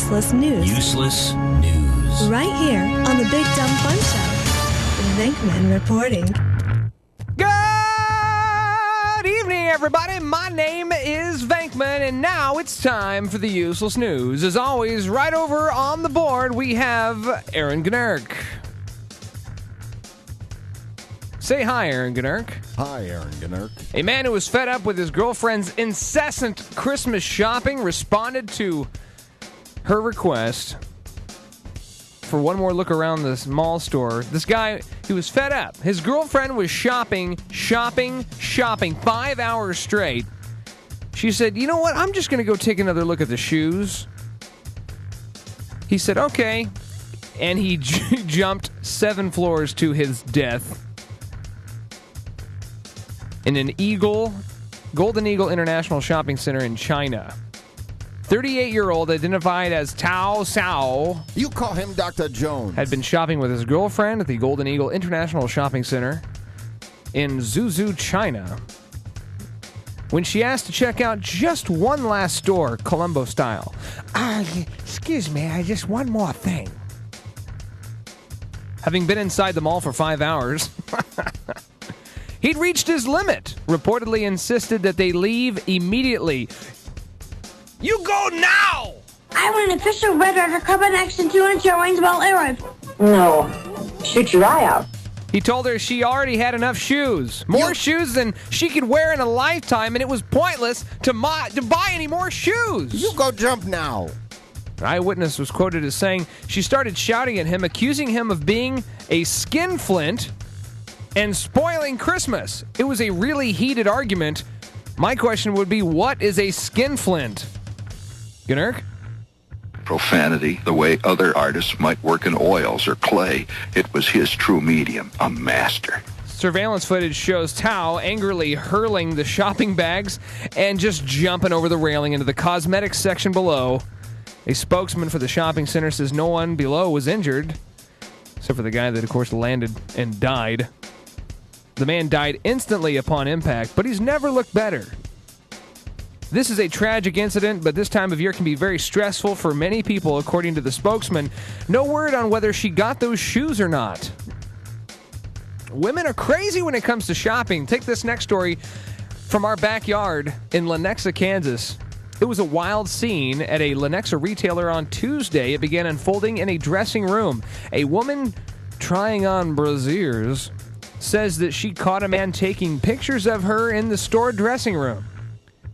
useless news. Useless news. Right here on the Big Dumb Fun Show. Venkman reporting. Good evening, everybody. My name is Venkman, and now it's time for the useless news. As always, right over on the board, we have Aaron Gnirk. Say hi, Aaron Gnirk. Hi, Aaron Gnirk. A man who was fed up with his girlfriend's incessant Christmas shopping responded to her request for one more look around this mall store. This guy, he was fed up. His girlfriend was shopping 5 hours straight. She said, you know what, I'm just going to go take another look at the shoes. He said, okay. And he jumped 7 floors to his death in an Golden Eagle International Shopping Center in China. 38-year-old identified as Tao Sao. You call him Dr. Jones. Had been shopping with his girlfriend at the Golden Eagle International Shopping Center in Zhuzhou, China, when she asked to check out just one last store, Colombo style. Excuse me, just one more thing. Having been inside the mall for 5 hours, he'd reached his limit, reportedly insisted that they leave immediately. You go now! I want an official Red Rider Club and Action 200 showings about arrows. No. Shoot your eye out. He told her she already had enough shoes. More shoes than she could wear in a lifetime, and it was pointless to buy any more shoes. You go jump now. An eyewitness was quoted as saying she started shouting at him, accusing him of being a skinflint and spoiling Christmas. It was a really heated argument. My question would be, what is a skinflint? Gnirk? Profanity, the way other artists might work in oils or clay. It was his true medium, a master. Surveillance footage shows Tao angrily hurling the shopping bags and just jumping over the railing into the cosmetics section below. A spokesman for the shopping center says no one below was injured, except for the guy that, of course, landed and died. The man died instantly upon impact, but he's never looked better. This is a tragic incident, but this time of year can be very stressful for many people, according to the spokesman. No word on whether she got those shoes or not. Women are crazy when it comes to shopping. Take this next story from our backyard in Lenexa, Kansas. It was a wild scene at a Lenexa retailer on Tuesday. It began unfolding in a dressing room. A woman trying on brasiers says that she caught a man taking pictures of her in the store dressing room.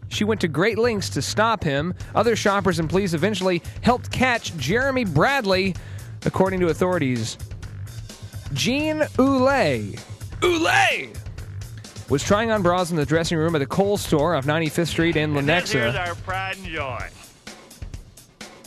She went to great lengths to stop him. Other shoppers and police eventually helped catch Jeremy Bradley, according to authorities. Jean Oulet was trying on bras in the dressing room at the Kohl's store off 95th Street in Lenexa. Here's our pride and joy.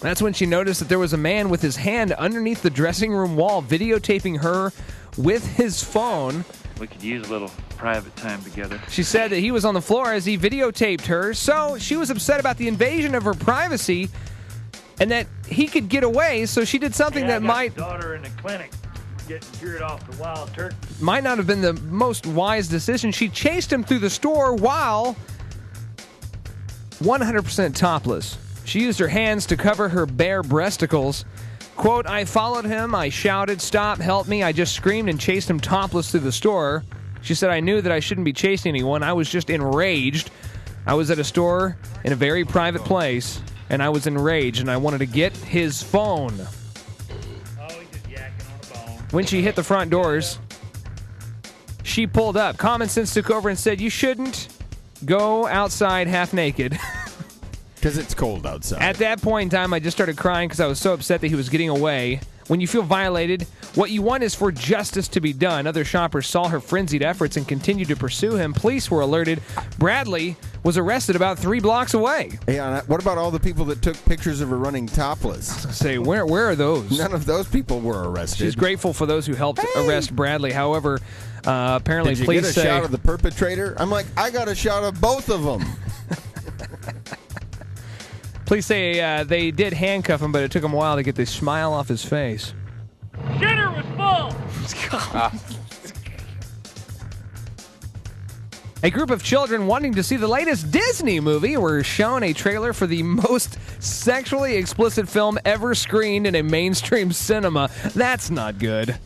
That's when she noticed that there was a man with his hand underneath the dressing room wall videotaping her with his phone. We could use a little private time together. She said that he was on the floor as he videotaped her, so she was upset about the invasion of her privacy and that he could get away, so she did something that might... daughter in the clinic getting cured off the wild turkey. Might not have been the most wise decision. She chased him through the store while 100% topless. She used her hands to cover her bare breasticles. Quote, I followed him, I shouted, stop, help me. I just screamed and chased him topless through the store. She said, I knew that I shouldn't be chasing anyone. I was just enraged. I was at a store in a very private place, and I was enraged, and I wanted to get his phone. Oh, he's just yakking on a bone. When she hit the front doors, she pulled up. Common sense took over and said, you shouldn't go outside half naked. Because it's cold outside. At that point in time, I just started crying because I was so upset that he was getting away. When you feel violated, what you want is for justice to be done. Other shoppers saw her frenzied efforts and continued to pursue him. Police were alerted. Bradley was arrested about 3 blocks away. Yeah, what about all the people that took pictures of her running topless? Say, where are those? None of those people were arrested. She's grateful for those who helped arrest Bradley. However, apparently Did you police get a shot of the perpetrator? I'm like, I got a shot of both of them. Police say they did handcuff him, but it took him a while to get the smile off his face. Shitter was full. A group of children wanting to see the latest Disney movie were shown a trailer for the most sexually explicit film ever screened in a mainstream cinema. That's not good.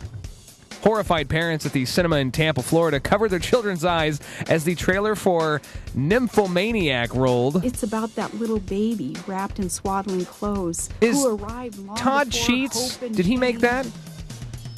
Horrified parents at the cinema in Tampa, Florida, covered their children's eyes as the trailer for Nymphomaniac rolled. It's about that little baby wrapped in swaddling clothes Is who arrived long Todd before Sheets, hope and did he make that? change.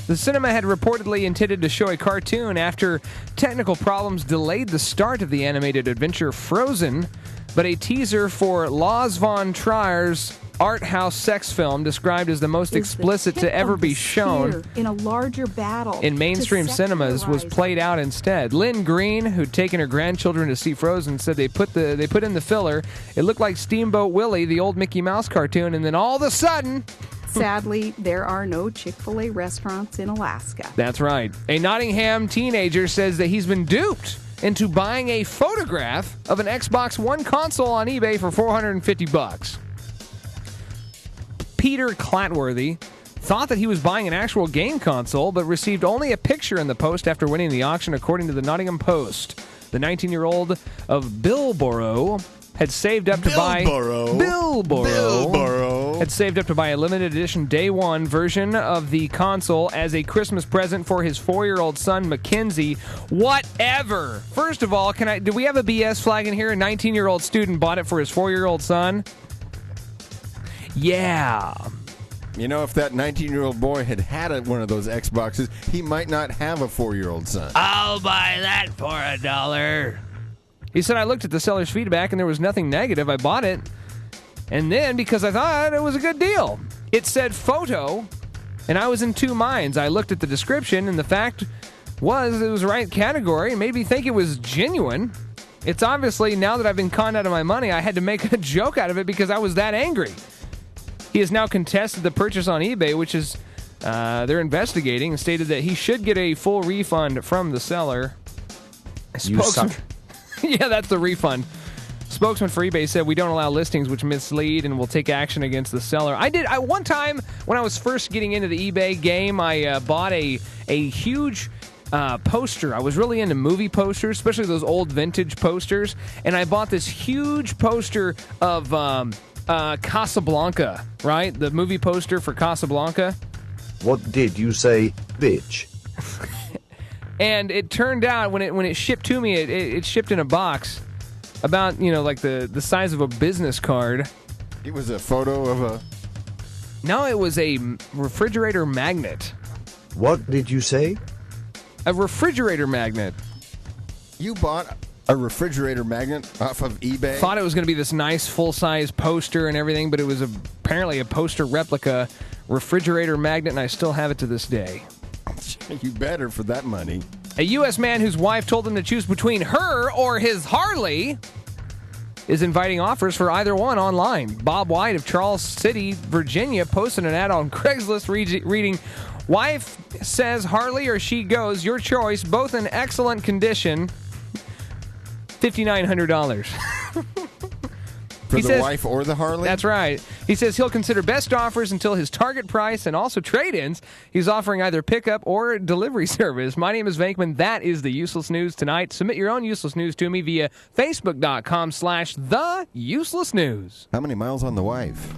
The cinema had reportedly intended to show a cartoon after technical problems delayed the start of the animated adventure Frozen, but a teaser for Lars von Trier's art house sex film described as the most Is the explicit tip to ever of be the shown spear in a larger battle in mainstream to cinemas was sexualize played out instead. Lynn Green, who'd taken her grandchildren to see Frozen, said they put in the filler. It looked like Steamboat Willie, the old Mickey Mouse cartoon, and then all of a sudden, Sadly, there are no Chick-fil-A restaurants in Alaska. that's right. A Nottingham teenager says that he's been duped into buying a photograph of an Xbox One console on eBay for $450. Peter Clatworthy thought that he was buying an actual game console, but received only a picture in the post after winning the auction, according to the Nottingham Post. The 19-year-old of Bilborough had saved up to buy had saved up to buy a limited edition day one version of the console as a Christmas present for his 4-year-old son Mackenzie. Whatever. First of all, do we have a BS flag in here? A 19-year-old student bought it for his 4-year-old son? Yeah. You know, if that 19-year-old boy had one of those Xboxes, he might not have a 4-year-old son. I'll buy that for $1. He said, I looked at the seller's feedback and there was nothing negative. I bought it. And then, because I thought it was a good deal, it said photo, and I was in two minds. I looked at the description, and the fact was it was the right category and made me think it was genuine. It's obviously, now that I've been conned out of my money, I had to make a joke out of it because I was that angry. He has now contested the purchase on eBay, which is they're investigating, and stated that he should get a full refund from the seller. You suck. Yeah, that's the refund. Spokesman for eBay said, we don't allow listings which mislead and will take action against the seller. I one time, when I was first getting into the eBay game, I bought a huge poster. I was really into movie posters, especially those old vintage posters, and I bought this huge poster of Casablanca, right? The movie poster for Casablanca. What did you say, bitch? And it turned out, when it shipped to me, it shipped in a box about, like the size of a business card. It was a photo of a... No, it was a refrigerator magnet. What did you say? A refrigerator magnet. You bought a refrigerator magnet off of eBay? Thought it was going to be this nice full-size poster and everything, but it was apparently a poster replica refrigerator magnet, and I still have it to this day. You better for that money. A U.S. man whose wife told him to choose between her or his Harley is inviting offers for either one online. Bob White of Charles City, Virginia, posted an ad on Craigslist reading, wife says Harley or she goes, your choice, both in excellent condition, $5,900. For the wife or the Harley? That's right. He says he'll consider best offers until his target price and also trade-ins. He's offering either pickup or delivery service. My name is Venkman. That is the Useless News tonight. Submit your own useless news to me via facebook.com/theuselessnews. How many miles on the wife?